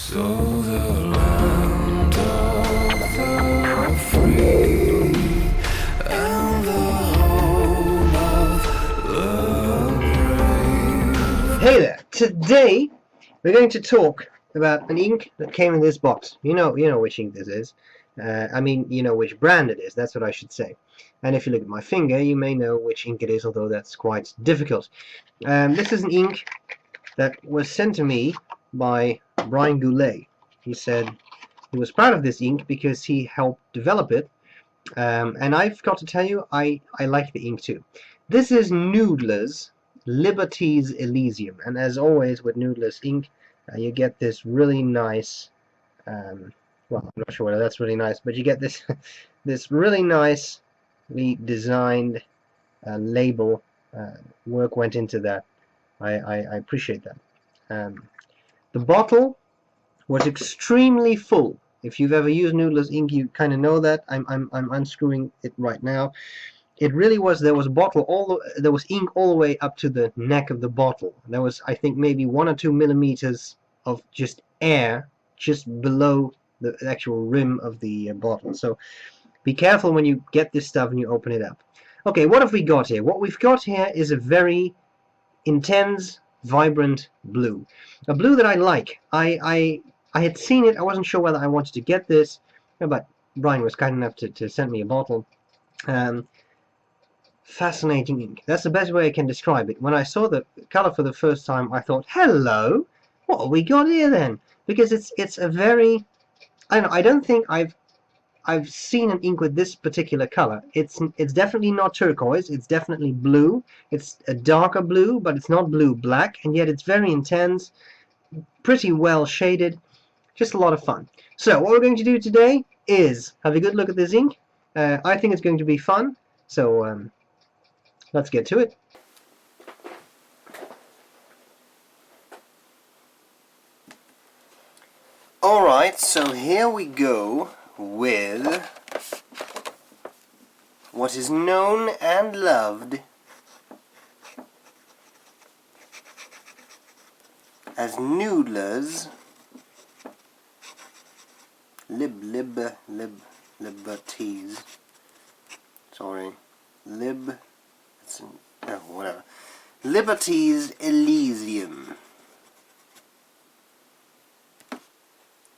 So the land of the free and the home of the brave. Hey there! Today we're going to talk about an ink that came in this box. You know which ink this is. You know which brand it is. That's what I should say. And if you look at my finger, you may know which ink it is, although that's quite difficult. This is an ink that was sent to me by Brian Goulet. He said he was proud of this ink because he helped develop it, and I've got to tell you, I like the ink too. This is Noodler's Liberty's Elysium, and as always with Noodler's ink, you get this really nice, well, I'm not sure whether that's really nice, but you get this this really nicely designed label. Work went into that. I appreciate that. The bottle was extremely full. If you've ever used Noodler's ink, you kind of know that. I'm unscrewing it right now. It really was. There was there was ink all the way up to the neck of the bottle. There was, I think, maybe 1 or 2 millimeters of just air just below the actual rim of the bottle. So be careful when you get this stuff and you open it up. Okay, what have we got here? What we've got here is a very intense, vibrant blue. A blue that I like. I had seen it. I wasn't sure whether I wanted to get this, but Brian was kind enough to send me a bottle. Fascinating ink. That's the best way I can describe it. When I saw the color for the first time, I thought, hello, what have we got here then? Because it's a very, I don't think I've seen an ink with this particular color. It's definitely not turquoise. It's definitely blue. It's a darker blue, but it's not blue black, and yet it's very intense, pretty well shaded. Just a lot of fun. So what we're going to do today is have a good look at this ink. I think it's going to be fun. So let's get to it. Alright, so here we go with what is known and loved as Noodler's Liberties. Sorry. Whatever. Liberty's Elysium.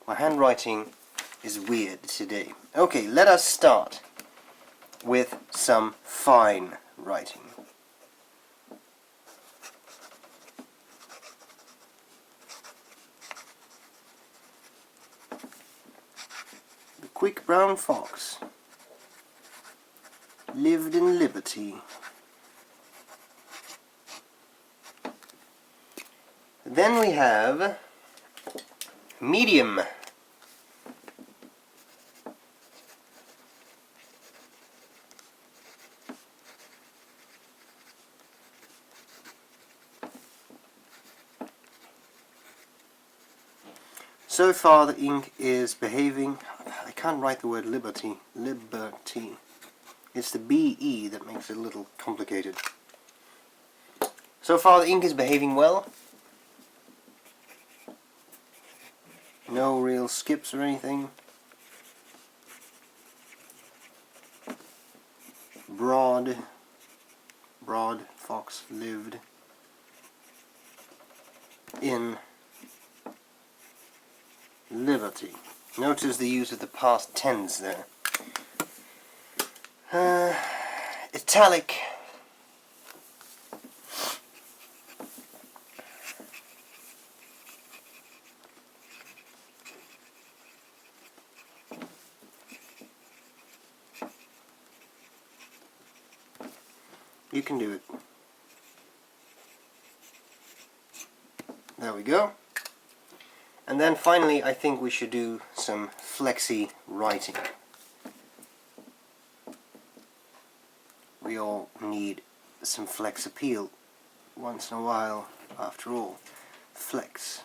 My handwriting is weird today. Okay, let us start with some fine writing. The quick brown fox lived in liberty. Then we have medium. So far the ink is behaving. I can't write the word liberty. Liberty. It's the BE that makes it a little complicated. So far the ink is behaving well. No real skips or anything. Broad fox lived in liberty. Notice the use of the past tense there. Italic. You can do it. There we go. And then finally I think we should do some flexi writing. We all need some flex appeal once in a while, after all. Flex.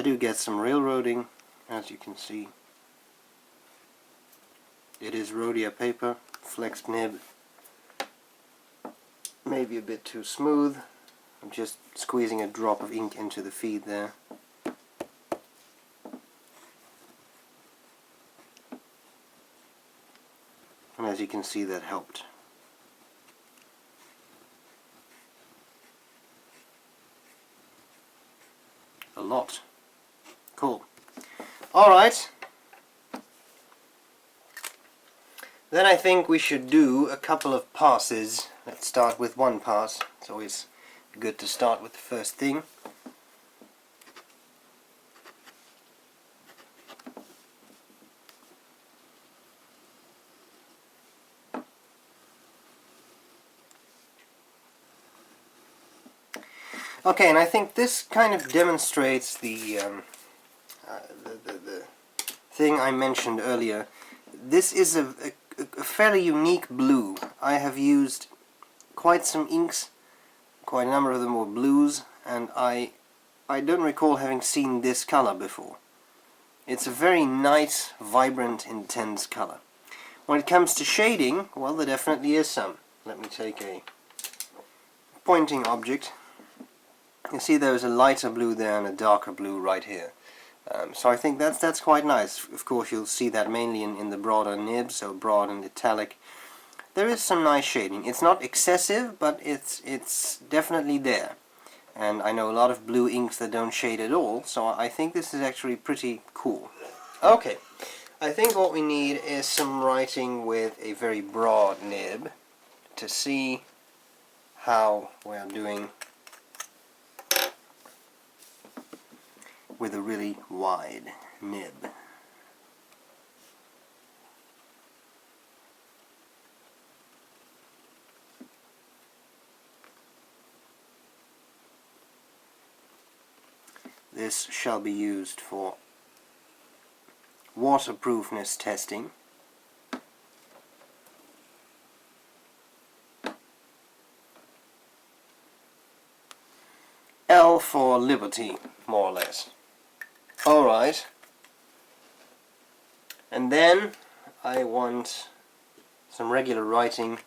do get some railroading, as you can see. It is Rhodia paper, flexed nib. Maybe a bit too smooth. I'm just squeezing a drop of ink into the feed there. And as you can see, that helped. A lot. Cool. Alright. Then I think we should do a couple of passes. Let's start with one pass. It's always good to start with the first thing. Okay, and I think this kind of demonstrates the thing I mentioned earlier. This is a fairly unique blue. I have used quite some inks, quite a number of them were blues, and I don't recall having seen this color before. It's a very nice, vibrant, intense color. When it comes to shading, well, there definitely is some. Let me take a pointing object. You see there's a lighter blue there and a darker blue right here. So I think that's quite nice. Of course you'll see that mainly in the broader nib, so broad and italic. There is some nice shading. It's not excessive, but it's definitely there. And I know a lot of blue inks that don't shade at all, so I think this is actually pretty cool. Okay, I think what we need is some writing with a very broad nib to see how we're doing with a really wide nib. This shall be used for waterproofness testing. L for liberty, more or less. Alright, and then I want some regular writing .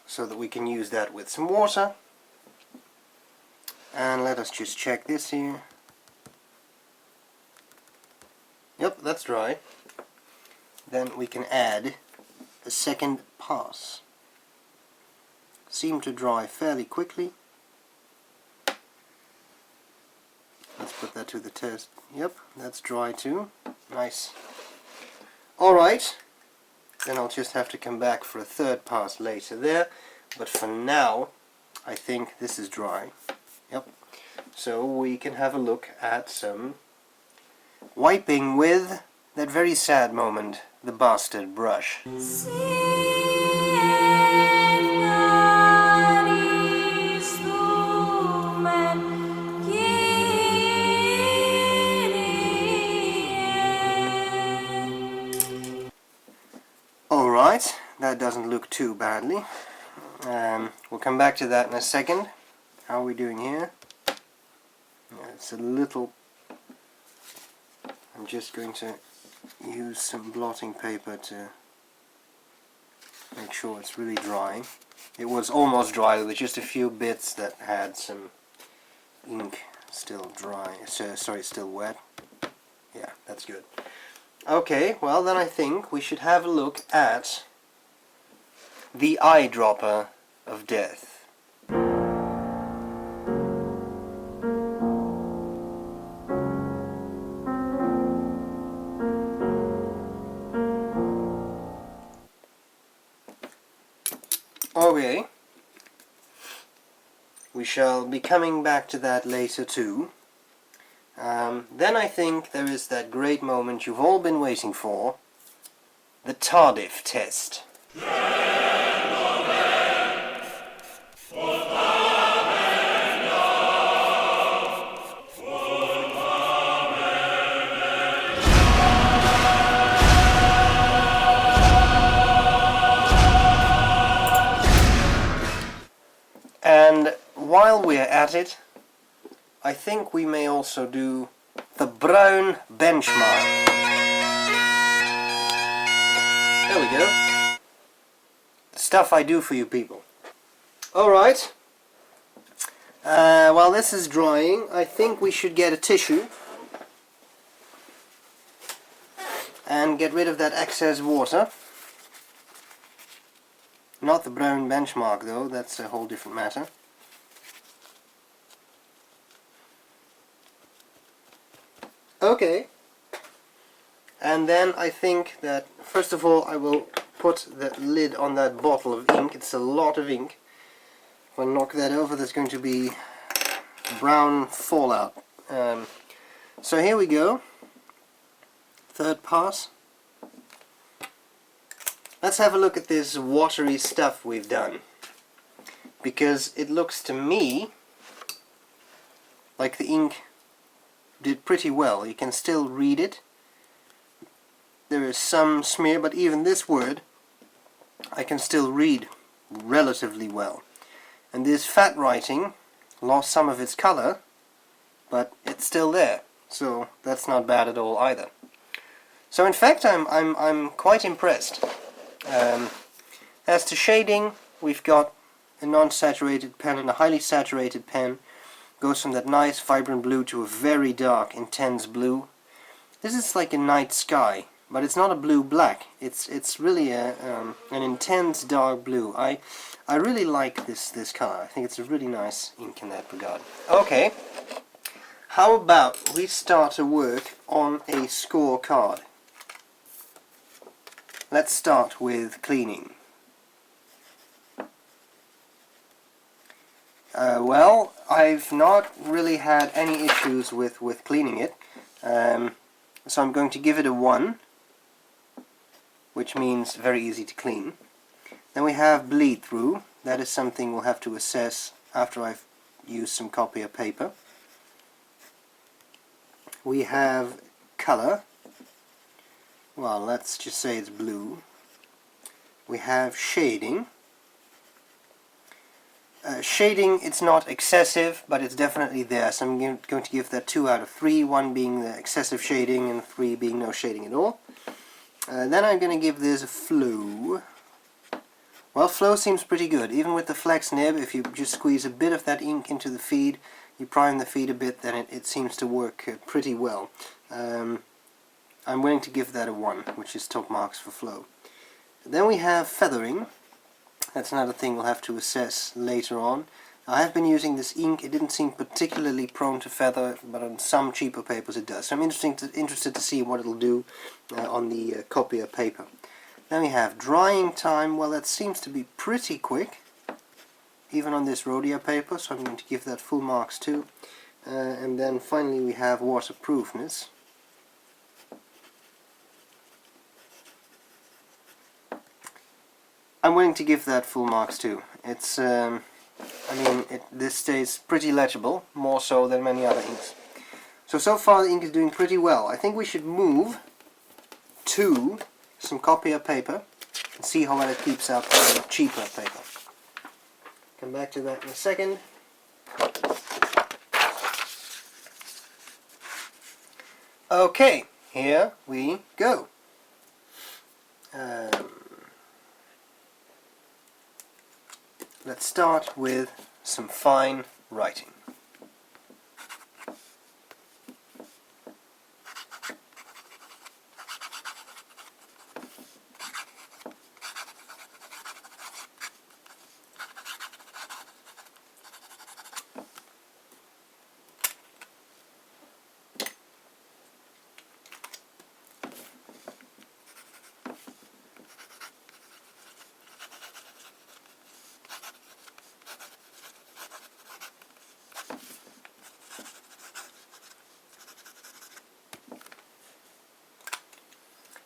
So that we can use that with some water. And let us just check this here. Yep, that's dry. Then we can add a second pass. Seem to dry fairly quickly. Let's put that to the test. Yep, that's dry too. Nice. Alright. Then I'll just have to come back for a third pass later there. But for now, I think this is dry. Yep. So we can have a look at some wiping with that very sad moment, the bastard brush. Alright, that doesn't look too badly. We'll come back to that in a second. How are we doing here? Yeah, it's a little... I'm just going to use some blotting paper to make sure it's really dry. It was almost dry, there were just a few bits that had some ink still dry. Sorry, still wet. Yeah, that's good. Okay, well then I think we should have a look at the eyedropper of death. Okay, we shall be coming back to that later too. Then I think there is that great moment you've all been waiting for, the Tardif test. And while we're at it, I think we may also do the brown benchmark. There we go. Stuff I do for you people. Alright. While this is drying, I think we should get a tissue and get rid of that excess water. Not the brown benchmark though, that's a whole different matter. Okay. And then I think that first of all I will put the lid on that bottle of ink. It's a lot of ink. If I knock that over, there's going to be brown fallout. So here we go. Third pass. Let's have a look at this watery stuff we've done, because it looks to me like the ink did pretty well. You can still read it. There is some smear, but even this word I can still read relatively well. And this fat writing lost some of its color, but it's still there, so that's not bad at all either. So in fact I'm quite impressed. As to shading, we've got a non-saturated pen and a highly saturated pen. Goes from that nice vibrant blue to a very dark intense blue. This is like a night sky, but it's not a blue-black. It's really an intense dark blue. I really like this color. I think it's a really nice ink in that regard. Okay, how about we start to work on a scorecard? Let's start with cleaning. Well, I've not really had any issues with cleaning it, so I'm going to give it a 1, which means very easy to clean. Then we have bleed through. That is something we'll have to assess after I've used some copier paper. We have color. Well, let's just say it's blue. We have shading. Shading, it's not excessive, but it's definitely there, so I'm going to give that 2 out of 3, 1 being the excessive shading and 3 being no shading at all. Then I'm going to give this a flow. Well, flow seems pretty good. Even with the flex nib, if you just squeeze a bit of that ink into the feed, you prime the feed a bit, then it seems to work pretty well. I'm willing to give that a 1, which is top marks for flow. Then we have feathering. That's another thing we'll have to assess later on. I have been using this ink. It didn't seem particularly prone to feather, but on some cheaper papers it does. So I'm interested to see what it'll do on the copier paper. Then we have drying time. Well, that seems to be pretty quick, even on this rhodia paper, so I'm going to give that full marks too. And then finally we have waterproofness. I'm willing to give that full marks too. It's, this stays pretty legible, more so than many other inks. So far the ink is doing pretty well. I think we should move to some copier paper and see how well it keeps up cheaper paper. Come back to that in a second. Okay, here we go. Let's start with some fine writing.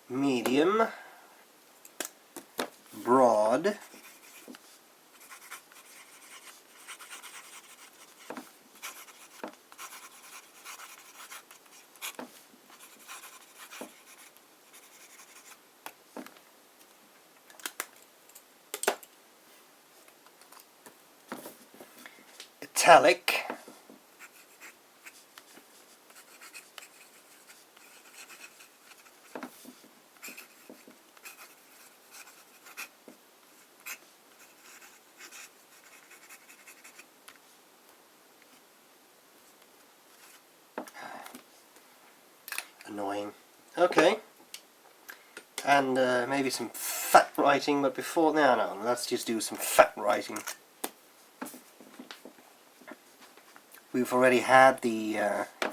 Medium, broad, italic. Annoying. Okay. And maybe some fat writing, but before... No, let's just do some fat writing. We've already had the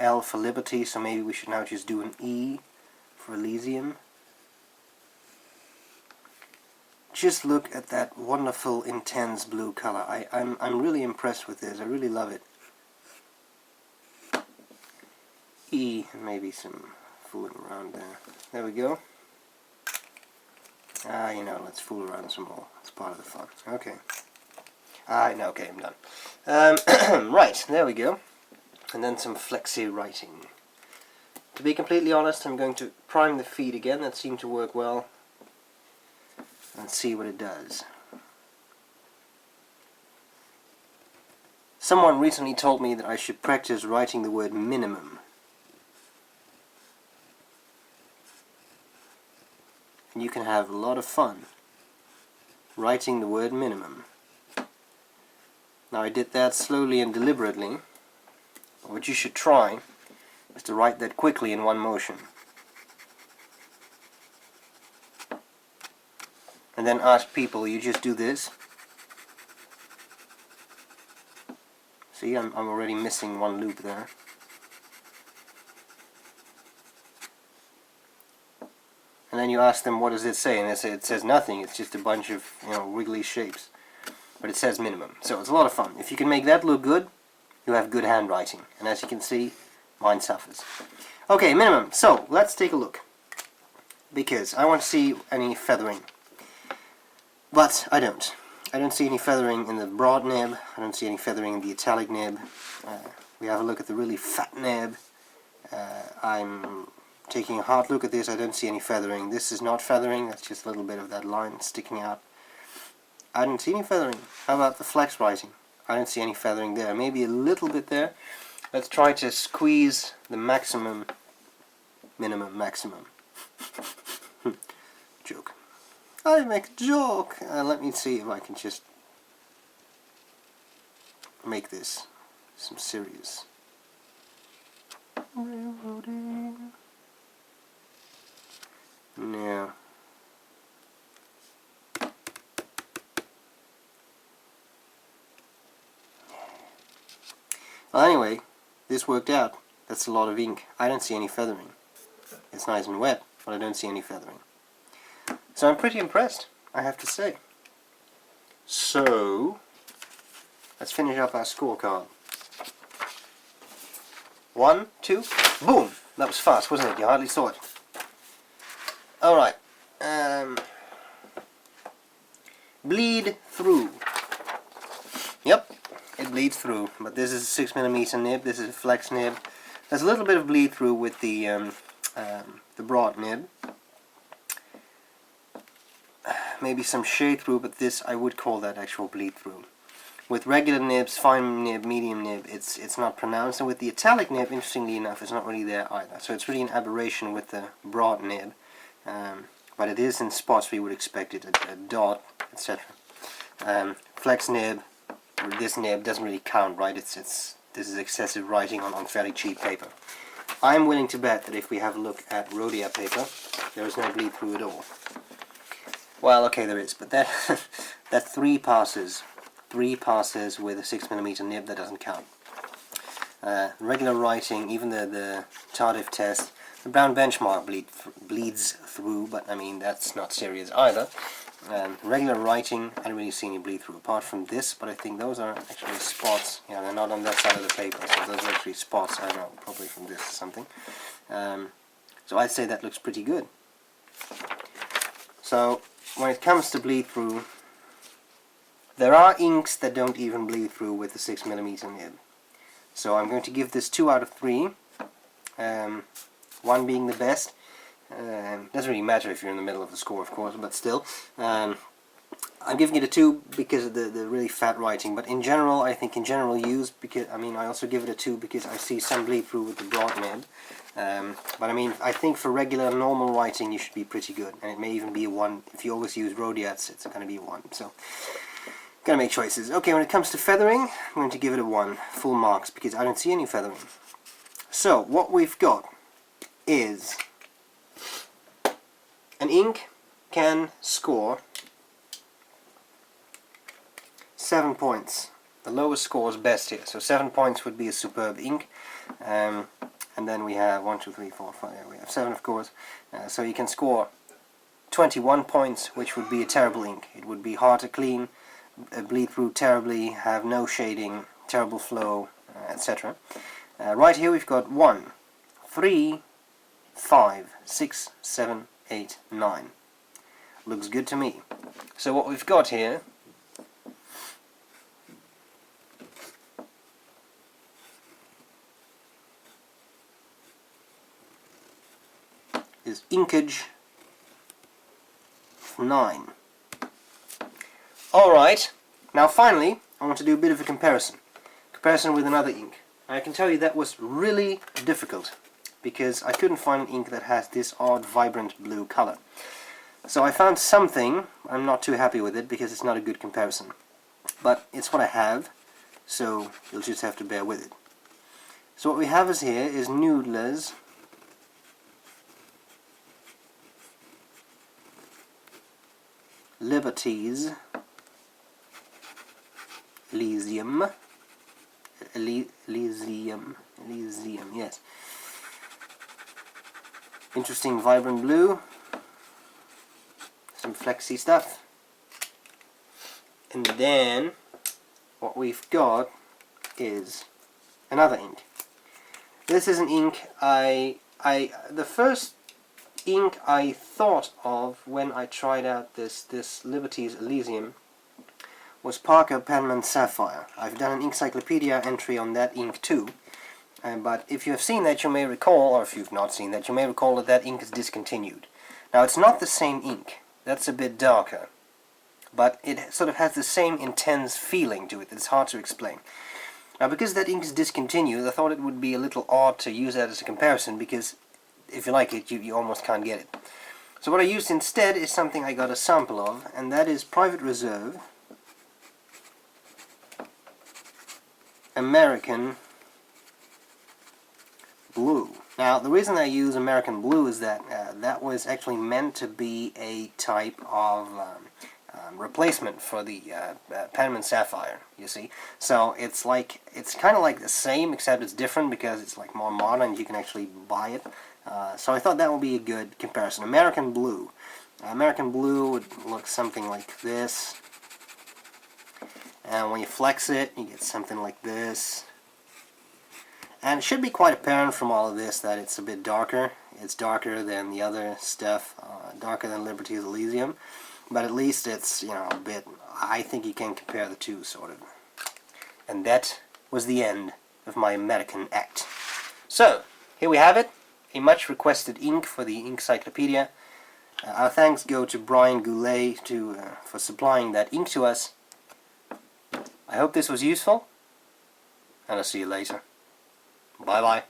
L for Liberty, so maybe we should now just do an E for Elysium. Just look at that wonderful, intense blue color. I'm really impressed with this. I really love it. E, and maybe some fooling around there. There we go. You know, let's fool around some more. It's part of the fun. Okay. No, okay, I'm done. Right, there we go. And then some flexi writing. To be completely honest, I'm going to prime the feed again. That seemed to work well. Let's see what it does. Someone recently told me that I should practice writing the word minimum. And you can have a lot of fun writing the word minimum. Now I did that slowly and deliberately. But what you should try is to write that quickly in one motion. And then ask people, you just do this. See, I'm already missing one loop there. And then you ask them, what does it say? And they say, it says nothing, it's just a bunch of, you know, wiggly shapes. But it says minimum. So it's a lot of fun. If you can make that look good, you have good handwriting. And as you can see, mine suffers. Okay, minimum. So, let's take a look. Because I want to see any feathering. But I don't. I don't see any feathering in the broad nib. I don't see any feathering in the italic nib. We have a look at the really fat nib. I'm taking a hard look at this. I don't see any feathering. This is not feathering. That's just a little bit of that line sticking out. I don't see any feathering. How about the flex writing? I don't see any feathering there. Maybe a little bit there. Let's try to squeeze the maximum, minimum, maximum. Joke. I make a joke. Let me see if I can just make this some serious. Railroading. No. Well, anyway, this worked out. That's a lot of ink. I don't see any feathering. It's nice and wet, but I don't see any feathering. So I'm pretty impressed, I have to say. So, let's finish up our scorecard. 1, 2, boom! That was fast, wasn't it? You hardly saw it. Alright. Bleed through. Yep, it bleeds through. But this is a 6mm nib, this is a flex nib. There's a little bit of bleed through with the broad nib. Maybe some shade through, but this I would call that actual bleed through. With regular nibs, fine nib, medium nib, it's not pronounced, and with the italic nib, interestingly enough, it's not really there either. So it's really an aberration with the broad nib, but it is in spots where you would expect it, a dot, etc. Flex nib, or this nib doesn't really count, right? This is excessive writing on fairly cheap paper. I'm willing to bet that if we have a look at Rhodia paper, there is no bleed through at all. Well, okay, there is, but that that's 3 passes. 3 passes with a 6mm nib, that doesn't count. Regular writing, even the Tardif test, the brown benchmark bleeds through, but I mean that's not serious either. Regular writing, I don't really see any bleed through apart from this, but I think those are actually spots. Yeah, they're not on that side of the paper, so those are actually spots. I don't know, probably from this or something. So I'd say that looks pretty good. So when it comes to bleed through, there are inks that don't even bleed through with the 6mm nib. So I'm going to give this 2 out of 3. 1 being the best. Doesn't really matter if you're in the middle of the score, of course, but still. I'm giving it a 2 because of the really fat writing, but in general, I think in general use, because I also give it a 2 because I see some bleed through with the broad nib. But I think for regular normal writing you should be pretty good, and it may even be a 1. If you always use Rodiats, it's going to be a 1. So, gotta make choices. Okay, when it comes to feathering, I'm going to give it a 1, full marks, because I don't see any feathering. So, what we've got is an ink can score 7 points. The lowest score is best here, so 7 points would be a superb ink. And then we have 1, 2, 3, 4, 5, we have 7 of course. So you can score 21 points, which would be a terrible ink. It would be hard to clean, bleed through terribly, have no shading, terrible flow, etc. Right here we've got 1, 3, 5, 6, 7, 8, 9. Looks good to me. So what we've got here is inkage 9. Alright, now finally I want to do a bit of a comparison with another ink. I can tell you that was really difficult because I couldn't find an ink that has this odd vibrant blue color. So I found something. I'm not too happy with it because it's not a good comparison, but it's what I have, so you'll just have to bear with it. So what we have here is Noodler's Liberties Elysium, yes. Interesting vibrant blue, some flexy stuff, and then what we've got is another ink. This is an ink the first ink I thought of when I tried out this Liberties Elysium was Parker Penman Sapphire. I've done an Inkcyclopedia entry on that ink too, but if you have seen that you may recall, or if you've not seen that, you may recall that that ink is discontinued. Now it's not the same ink, that's a bit darker, but it sort of has the same intense feeling to it. It's hard to explain. Now because that ink is discontinued, I thought it would be a little odd to use that as a comparison, because if you like it, you almost can't get it. So what I used instead is something I got a sample of, and that is Private Reserve American Blue. Now the reason I use American Blue is that that was actually meant to be a type of replacement for the Penman Sapphire, you see. So it's kind of like the same, except it's different because it's like more modern and you can actually buy it. So I thought that would be a good comparison. American Blue. American Blue would look something like this. And when you flex it, you get something like this. And it should be quite apparent from all of this that it's a bit darker. It's darker than the other stuff, darker than Liberties Elysium. But at least it's, a bit, I think you can compare the two, sort of. And that was the end of my American act. So, here we have it. A much requested ink for the Inkcyclopedia. Our thanks go to Brian Goulet for supplying that ink to us. I hope this was useful, and I'll see you later. Bye bye.